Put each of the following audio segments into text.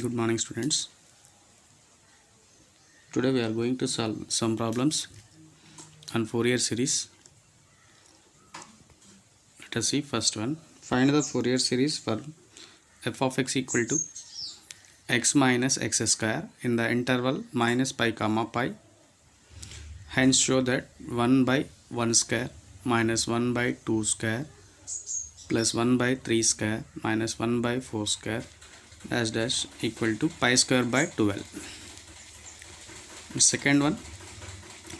Good morning, students. Today we are going to solve some problems on Fourier series. Let us see first one. Find the Fourier series for f of x equal to x minus x square in the interval minus pi comma pi. Hence show that 1 by 1 square minus 1 by 2 square plus 1 by 3 square minus 1 by 4 square dash dash equal to pi square by 12. Second one.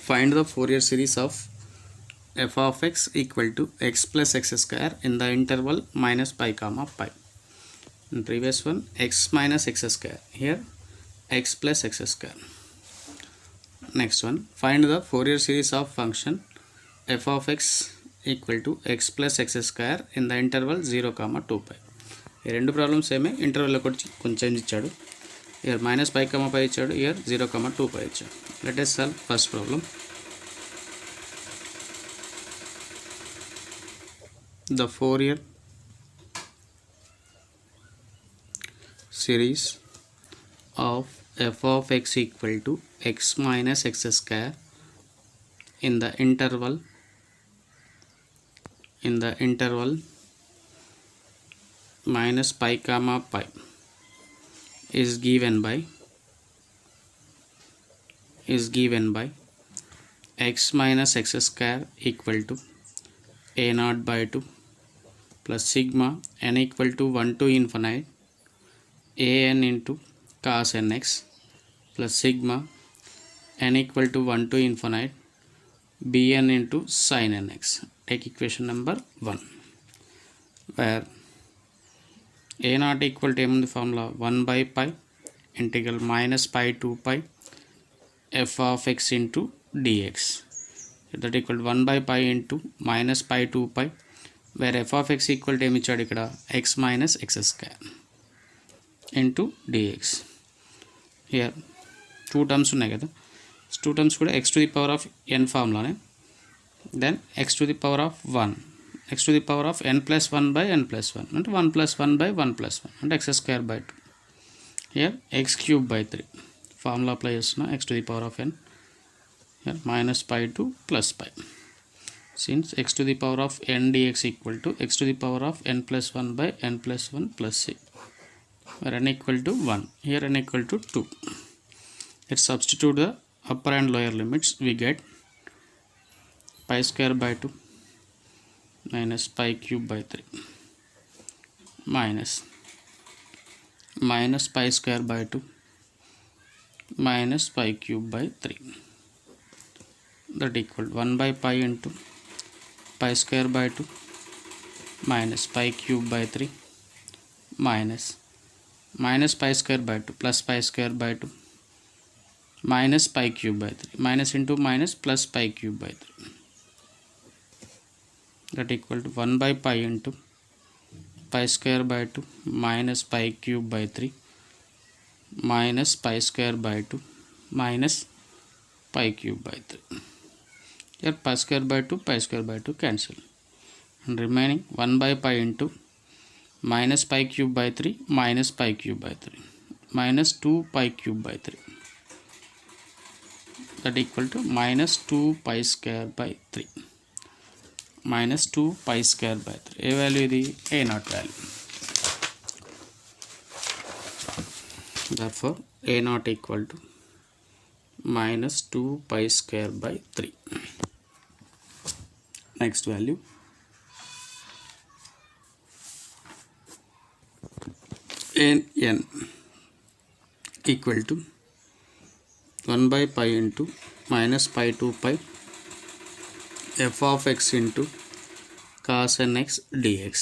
Find the Fourier series of f of x equal to x plus x square in the interval minus pi comma pi. In previous one, x minus x square. Here x plus x square. Next one, find the Fourier series of function f of x equal to x plus x square in the interval 0, 2 pi. ఈ రెండు problems ఏమే ఇంటర్వెల్లో కొంచెం change ఇచ్చాడు. here minus pi comma pi ఇచ్చాడు, here 0, 2 pi ఇచ్చాడు. Let us solve first problem. The Fourier series of f of x equal to x minus x square in the interval minus pi comma pi is given by x minus x square equal to a naught by 2 plus sigma n equal to 1 to infinite an into cos nx plus sigma n equal to 1 to infinite bn into sin nx. Take equation number 1, where a naught equal to the formula 1 by pi integral minus pi to pi f of x into dx, that equal to 1 by pi into minus pi to pi, where f of x equal to x minus x square into dx. Here two terms ఉన్నాయి కదా, two terms కూడా x to the power of n ఫార్ములానే. then x to the power of 1, x to the power of n plus 1 by n plus 1 అంటే 1 plus 1 by 1 plus 1 అంటే x square by 2. here x cube by 3 formula apply చేస్తున్నా, x to the power of n, here minus pi to plus pi. Since x to the power of n dx equal to x to the power of n plus 1 by n plus 1 plus c, where n equal to 1, here n equal to 2. Let's substitute the upper and lower limits. We get pi square by 2 minus pi cube by 3 minus pi square by 2 minus pi cube by 3, that equal 1 by pi into pi square by 2 minus pi cube by 3 minus pi square by 2 plus pi square by 2 minus pi cube by 3, minus into minus plus pi cube by 3, that equal to 1 by pi into pi square by 2 minus pi cube by 3 minus pi square by 2 minus pi cube by 3. Here pi square by 2 cancel, and remaining 1 by pi into minus pi cube by 3 minus pi cube by 3 minus 2 pi cube by 3, that equal to minus 2 pi square by 3 minus 2 pi square by 3. A value is a naught value. Therefore a naught equal to minus 2 pi square by 3. Next value, n equal to 1 by pi into minus pi to pi f of x into cos nx dx,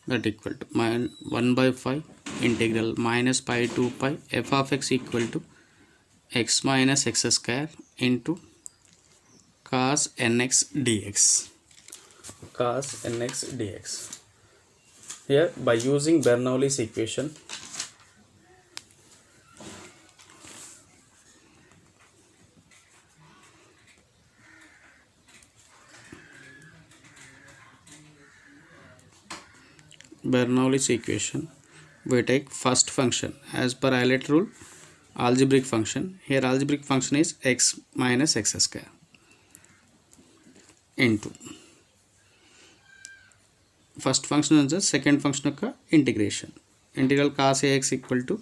that equal to 1 by 5 integral minus pi to pi f of x equal to x minus x square into cos nx dx. Here by using Bernoulli's equation, we take first function as per Eilert rule, algebraic function. Here algebraic function is x minus x square into first function is the second function యొక్క integration. Integral cos ax equal to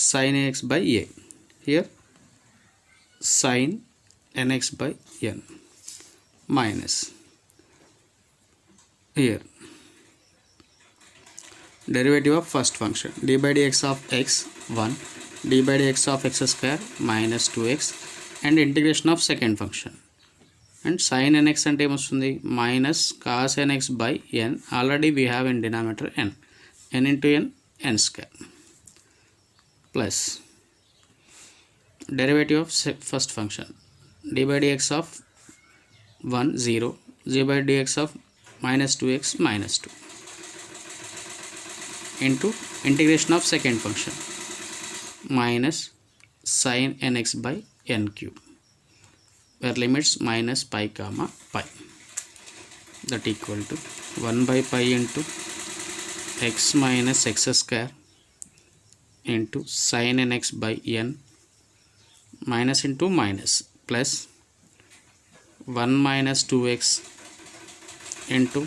sin ax by a. Here sin nx by n minus here derivative of first function d by dx of x 1 d by dx of x square minus 2x and integration of second function. And sin nx అంటే ఏమొస్తుంది minus cos nx by n. Already we have in denominator n into n square plus derivative of first function d by dx of 1 0 d by dx of minus 2x minus 2 into integration of second function minus sin nx by n cube where limits minus pi comma pi that equal to 1 by pi into x minus x square into sin nx by n minus into minus plus 1 minus 2x into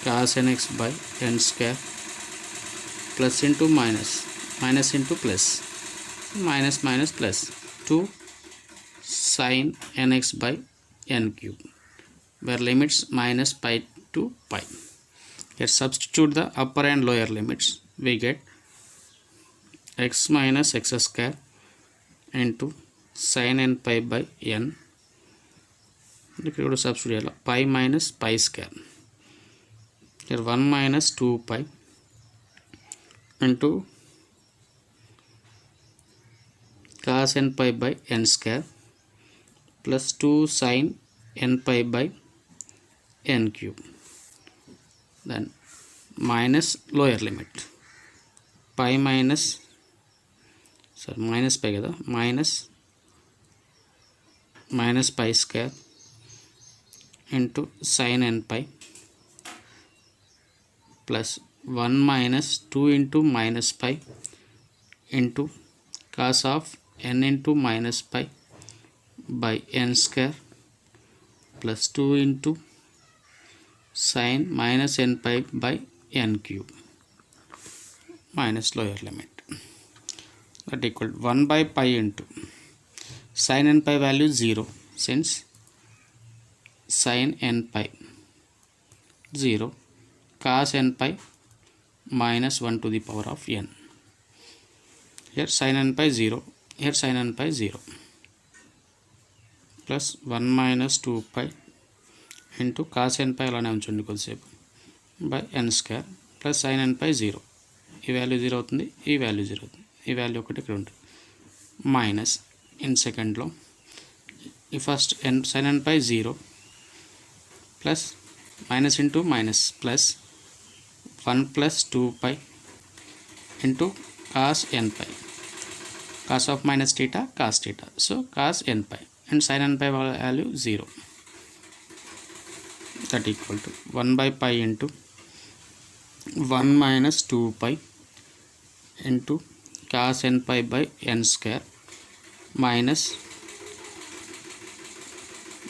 cos nx by n square plus into minus minus into plus minus minus plus 2 sin nx by n cube where limits minus pi to pi. Here substitute the upper and lower limits. We get x minus x square into sin n pi by n. ఇక్కడ substitute చేయాలి pi minus pi square. Here 1 minus 2 pi into cos n pi by n square plus 2 sin n pi by n cube. Then minus lower limit pi minus minus pi kada minus pi square into sin n pi plus 1 minus 2 into minus pi into cos of n into minus pi by n square plus 2 into sin minus n pi by n cube minus lower limit that equal 1 by pi into sin n pi value 0 since sin n pi 0 cos n pi minus 1 to the power of n. Here sin n pi 0, here sin n pi 0 plus 1 minus 2 pi into cos n pi అలానే ఉంచండి కొద్దిసేపు by n square plus sin n pi 0. ఈ value 0 అవుతుంది, ఈ value 0 అవుతుంది, ఈ value ఒకటి ఇక్కడ ఉంటుంది మైనస్ ఇన్ సెకండ్లో ఈ first sin n pi 0 plus minus into minus plus 1 plus 2 pi into cos n pi, cos of minus theta cos theta, so cos n pi and sin n pi value 0 that equal to 1 by pi into 1 minus 2 pi into cos n pi by n square minus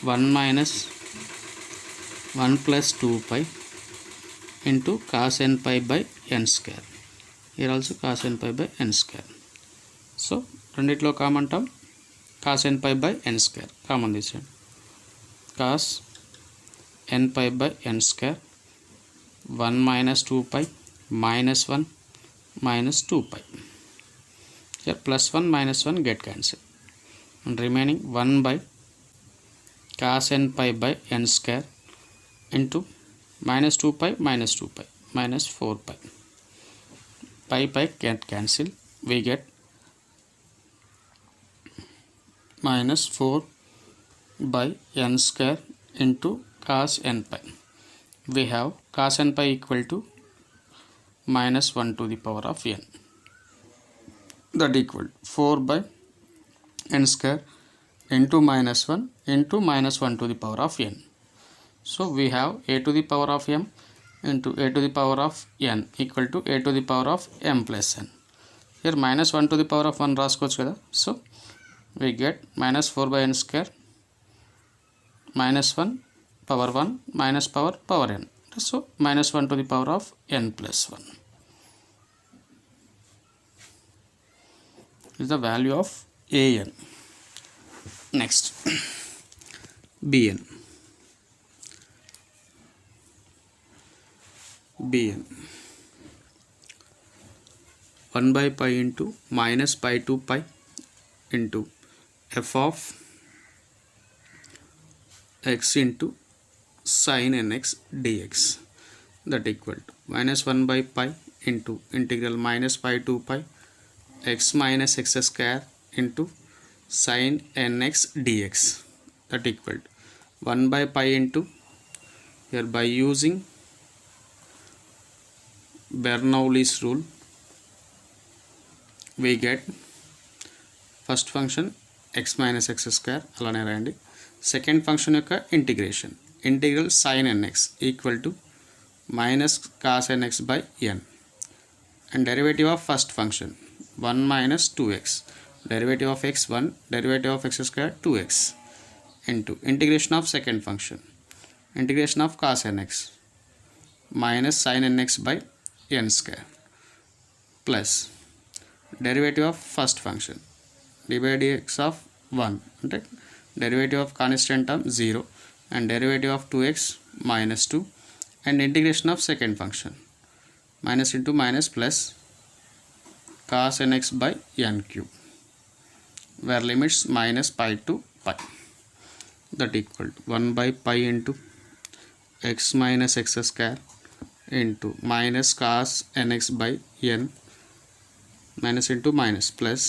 1 minus 1 plus 2 pi into cos n pi by n square. Here also cos n pi by n square. So రెండిట్లో common term cos n pi by n square common తీసేయండి. cos n pi by n square 1 minus 2 pi minus 1 minus 2 pi. Here plus 1 minus 1 get cancelled and remaining 1 by cos n pi by n square into minus 2 pi minus 2 pi minus 4 pi. Pi get cancel, we get minus 4 by n square into cos n pi. We have cos n pi equal to minus 1 to the power of n, that equal 4 by n square into minus 1 into minus 1 to the power of n. So we have a to the power of m into a to the power of n equal to a to the power of m plus n. Here minus 1 to the power of 1 రాసుకోవచ్చు కదా. So we get minus 4 by n square minus 1 power 1 minus power n. So minus 1 to the power of n plus 1 is the value of an. Next bn. 1 by pi into minus pi to pi into f of x into sin nx dx, that equal to minus 1 by pi into integral minus pi to pi x minus x square into sin nx dx, that equal to 1 by pi into, here by using Bernoulli's rule we get first function x minus x square అలానే రాయండి. Second function యొక్క integration integral sin nx equal to minus cos nx by n and derivative of first function 1 minus 2x, derivative of x 1, derivative of x square 2x into integration of second function integration of cos nx minus sin nx by n square plus derivative of first function d by dx of 1 అంటే derivative of constant term 0 and derivative of 2x minus 2 and integration of second function minus into minus plus cos nx by n cube where limits minus pi to pi, that equal to 1 by pi into x minus x square into minus cos nx by n minus into minus plus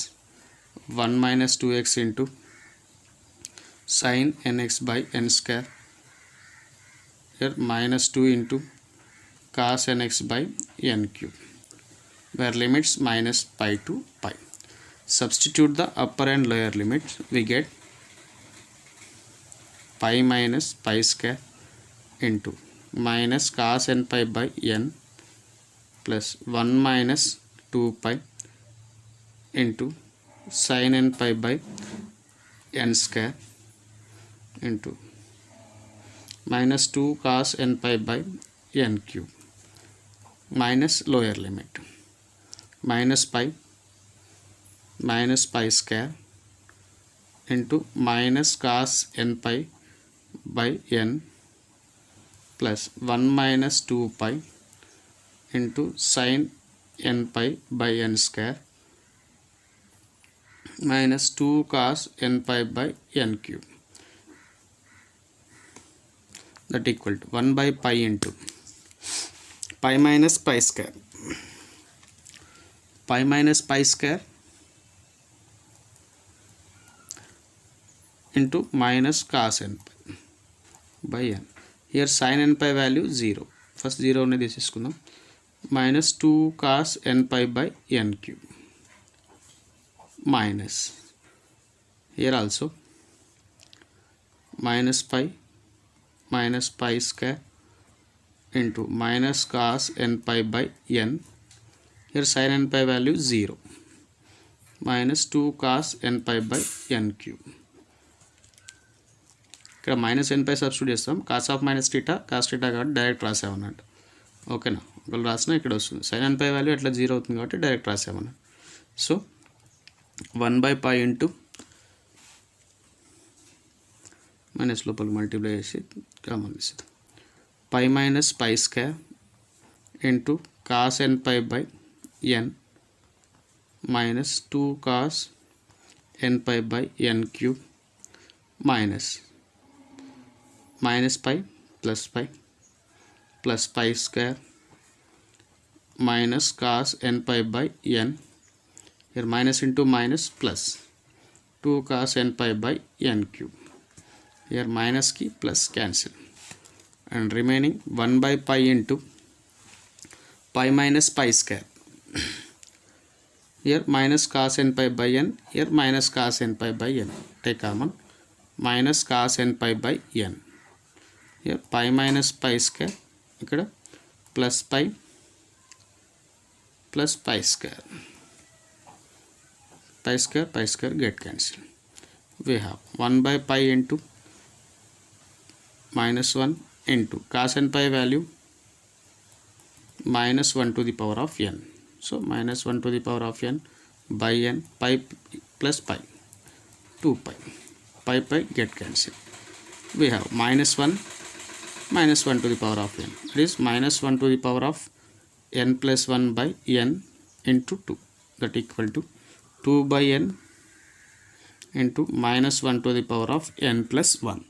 1 minus 2x into sin nx by n square, here minus 2 into cos nx by n cube where limits minus pi to pi. Substitute the upper and lower limits, we get pi minus pi square into minus cos n pi by n plus 1 minus 2 pi into sin n pi by n square into minus 2 cos n pi by n cube minus lower limit minus pi square into minus cos n pi by n plus 1 minus 2 pi into sin n pi by n square minus 2 cos n pi by n cube, that equal to 1 by pi into pi minus pi square into minus cos n pi by n. Here sin n pi value 0, first 0 ne తీసుకుందాం, minus 2 cos n pi by n cube minus, here also minus pi square into minus cos n pi by n, here sin n pi value 0 minus 2 cos n pi by n cube. ఇక్కడ minus n పై substitute చేస్తాం, cos of minus theta cos theta కాబట్టి direct రాసామన్నట్టు. ఓకేనా, ఒకళ్ళు రాసినా ఇక్కడ వస్తుంది. sin n పై value ఎట్లా 0 అవుతుంది కాబట్టి డైరెక్ట్ రాసామన్నట్టు. So 1 by pi into minus లోపల మల్టిప్లై చేసి కామన్ తీసేది pi minus pi square into cos n pi by n minus 2 cos n pi by n cube minus pi plus pi square minus cos n pi by n, here minus into minus plus 2 cos n pi by n cube, here minus ki plus cancel and remaining 1 by pi into pi minus pi square, here minus cos n pi by n, here minus cos n pi by n, take common minus cos n pi by n, here pi minus pi square, ikkada plus pi plus pi square. Pi square get cancelled. We have 1 by pi into minus 1 into cos n pi value minus 1 to the power of n. So minus 1 to the power of n by n, pi plus pi, 2 pi. Pi get cancelled. We have minus 1 to the power of n. It is minus 1 to the power of n plus 1 by n into 2. That equal to 2 by n into minus 1 to the power of n plus 1.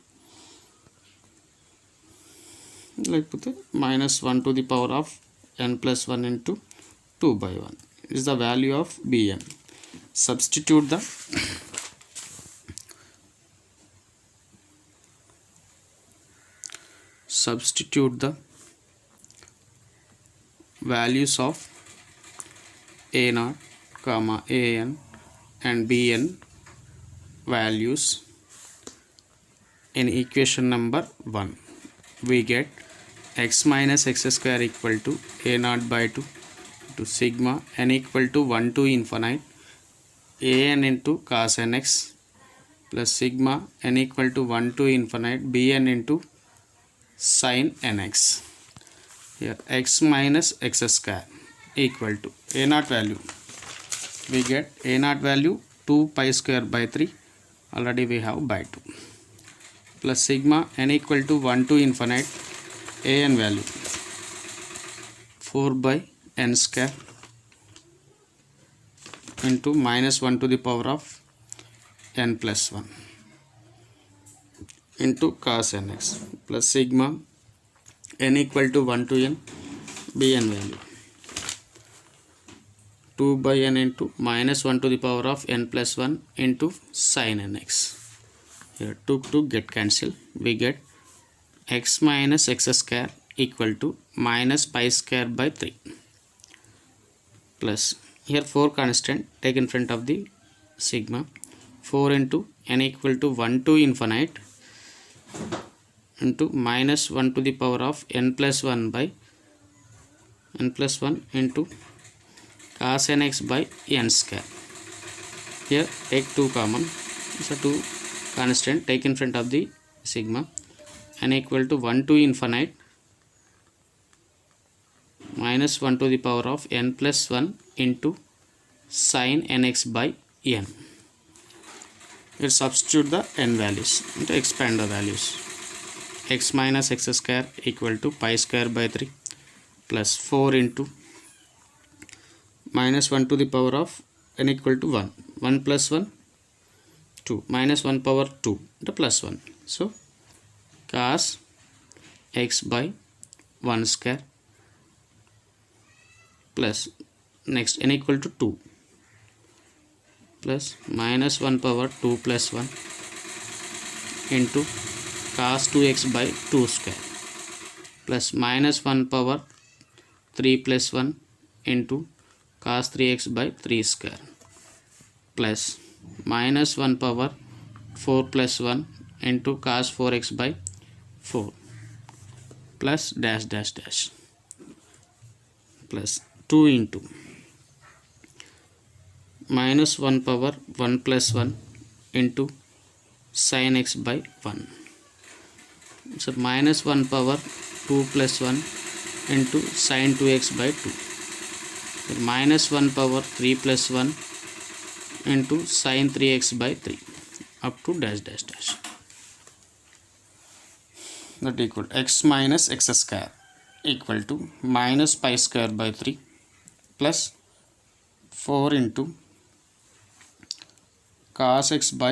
Like minus 1 to the power of n plus 1 into 2 by 1 is the value of bn. Substitute the values of a0, an and bn values in equation number 1. We get x minus x square equal to a0 by 2 to sigma n equal to 1 to infinite an into cos nx plus sigma n equal to 1 to infinite bn into sin nx. Here x minus x square equal to a0 value. We get a0 value 2 pi square by 3. Already we have by 2 plus sigma n equal to 1 to infinite an value 4 by n square into minus 1 to the power of n plus 1 into cos nx plus sigma n equal to 1 to n bn value 2 by n into minus 1 to the power of n plus 1 into sin nx. Here 2 get cancelled. We get x minus x square equal to minus pi square by 3 plus here 4 constant take in front of the sigma 4 into n equal to 1 to infinite into minus 1 to the power of n plus 1 by n plus 1 into cos nx by n square. Here take 2 common, so 2 constant take in front of the sigma n equal to 1 to infinite minus 1 to the power of n plus 1 into sin nx by n. We'll substitute the n values and expand the values. X minus x square equal to pi square by 3 plus 4 into minus 1 to the power of n equal to 1. 1 plus 1 2 minus 1 power 2 into plus 1. So cos x by 1 square plus next n equal to 2 plus minus 1 power 2 plus 1 into cos 2x by 2 square plus minus 1 power 3 plus 1 into cos 3x by 3 square plus minus 1 power 4 plus 1 into cos 4x by 4 plus dash dash dash plus 2 into minus 1 power 1 plus 1 into sin x by 1. So minus 1 power 2 plus 1 into sin 2x by 2. So minus 1 power 3 plus 1 into sin 3x by 3 up to dash dash dash. That equal to x minus x square equal to minus pi square by 3 plus 4 into cos x by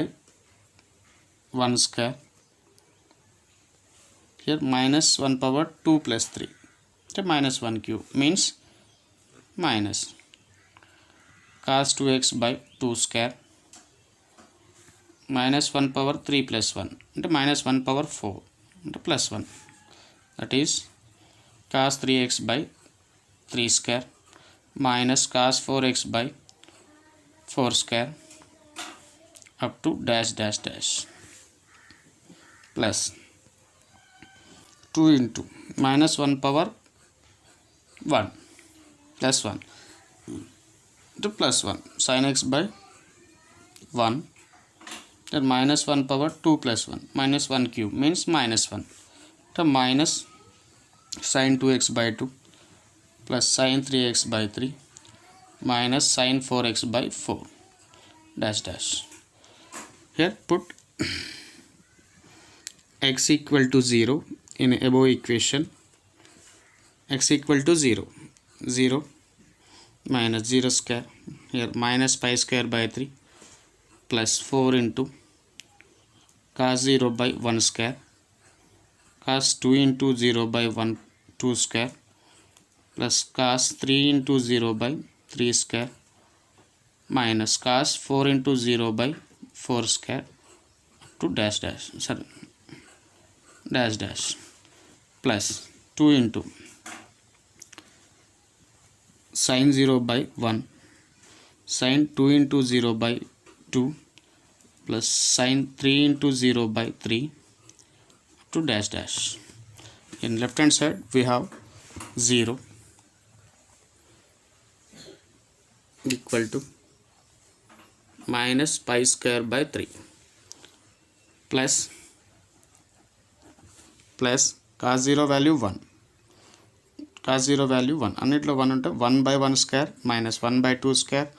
1 square. Here minus 1 power 2 plus 3. So minus 1 cube means minus cos 2x by 2 square minus 1 power 3 plus 1 into minus 1 power 4 into plus 1. That is cos 3x by 3 square minus cos 4x by 4 square up to dash dash dash plus 2 into minus 1 power 1 plus 1 into plus 1 sin x by 1, then minus 1 power 2 plus 1 minus 1 cube means minus 1, so minus sin 2x by 2 plus sin 3x by 3 minus sin 4x by 4 dash dash. Here put x equal to 0 in above equation. X equal to 0, 0 minus 0 square, here minus pi square by 3 plus 4 into cos 0 by 1 square, cos 2 into 0 by 1 2 square plus cos 3 into 0 by 3 square minus cos 4 into 0 by 4 square to dash dash, sorry, dash dash, plus 2 into sin 0 by 1 sin 2 into 0 by 2 plus sin 3 into 0 by 3 to dash dash. In left hand side we have 0 equal to minus pi square by 3 plus cos 0 value 1, cos 0 value 1 అన్నిట్లో 1 ఉంటే 1 by 1 square minus 1 by 2 square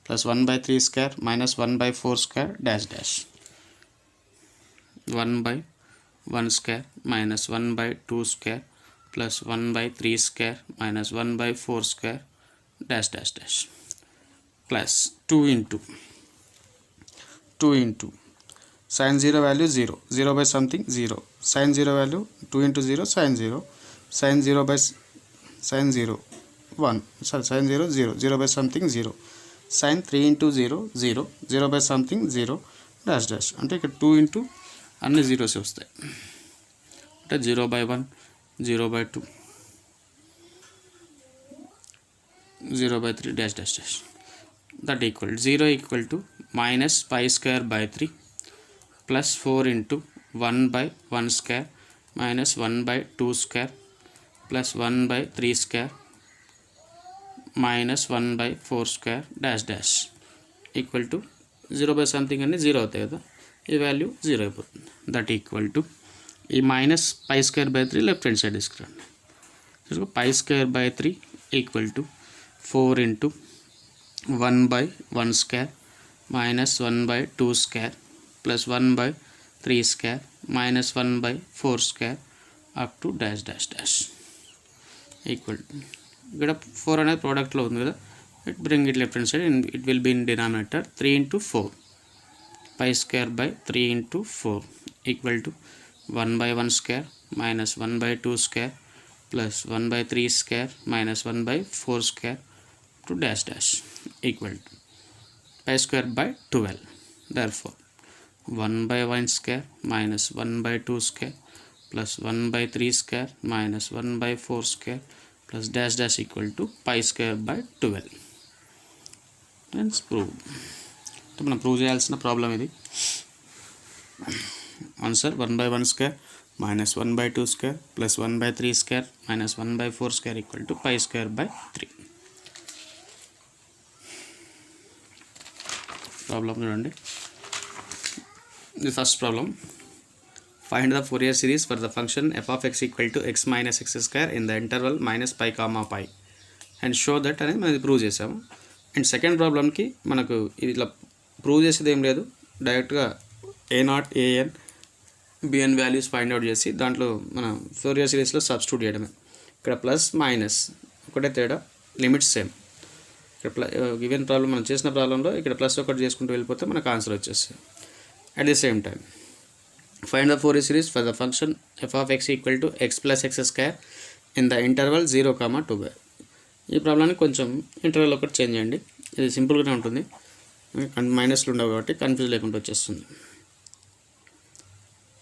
plus 1 by 3 square minus 1 by 4 square dash dash, 1 by 1 square minus 1 by 2 square plus 1 by 3 square minus 1 by 4 square dash dash dash plus 2 into sin 0 value 0, 0 by something 0, sin 0 value 2 into 0 sin 0, sin 0 by sin 0 1, sorry, sin 0 0, 0 by something 0, sin 3 into 0 0, 0 by something 0 dash dash. అంటే ఇక్కడ 2 into అన్ని zeros వస్తాయి, అంటే 0 by 1, 0 by 2, 0 by 3 dash dash dash, that equal 0 equal to minus pi square by 3 plus 4 into 1 by 1 square minus 1 by 2 square plus 1 by 3 square minus 1 by 4 square dash dash equal to 0 by something అన్ని 0 అవుతాయి కదా, ఈ value 0 అయిపోతుంది. That equal to ఈ minus pi square by 3 left hand side తీసుకురండి. Pi square by 3 equal to 4 into 1 by 1 square minus 1 by 2 square plus 1 by 3 square minus 1 by 4 square up to dash dash dash equal to, ఇక్కడ 4 అనేది ప్రోడక్ట్లో ఉంది కదా, it bring it left hand side, it will be in denominator 3 into 4 pi square by 3 into 4 equal to 1 by 1 square minus 1 by 2 square plus 1 by 3 square minus 1 by 4 square to dash dash equal to pi square by 12. Therefore 1 by 1 square minus 1 by 2 square plus 1 by 3 square minus 1 by 4 square plus dash dash equal to pi square by 12. Hence prove. మనం prove చేయాల్సిన problem ఇది. Answer 1 by 1 square minus 1 by 2 square plus 1 by 3 square minus 1 by 4 square equal to pi square by 3. Problem చూడండి. The first problem, find the Fourier series for the function f of x equal to x minus x square in the interval minus pi comma pi and show that అనేది మనం prove చేసాము. And second ప్రాబ్లంకి మనకు ఇది ఇట్లా prove చేసేది ఏం లేదు, డైరెక్ట్గా a0 an bn values find out చేసి దాంట్లో మన ఫోరియర్ సిరీస్లో సబ్స్టిట్యూట్ చేయడమే. ఇక్కడ ప్లస్ మైనస్ ఒకటే తేడా, లిమిట్స్ సేమ్. ఇక్కడ గివెన్ ప్రాబ్లం మనం చేసిన ప్రాబ్లంలో ఇక్కడ ప్లస్ ఒకటి చేసుకుంటూ వెళ్ళిపోతే మనకు ఆన్సర్ వచ్చేస్తుంది. At the same time find the Fourier series for the function f of x equal to x plus x square in the interval 0, 2. ఈ ప్రాబ్లాన్ని కొంచెం ఇంటర్వెల్ ఒకటి చేంజ్ చేయండి, ఇది సింపుల్గానే ఉంటుంది, మైనస్లు ఉండవు కాబట్టి కన్ఫ్యూజ్ లేకుండా వచ్చేస్తుంది.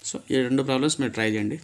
సో ఈ రెండు ప్రాబ్లమ్స్ మీరు ట్రై చేయండి.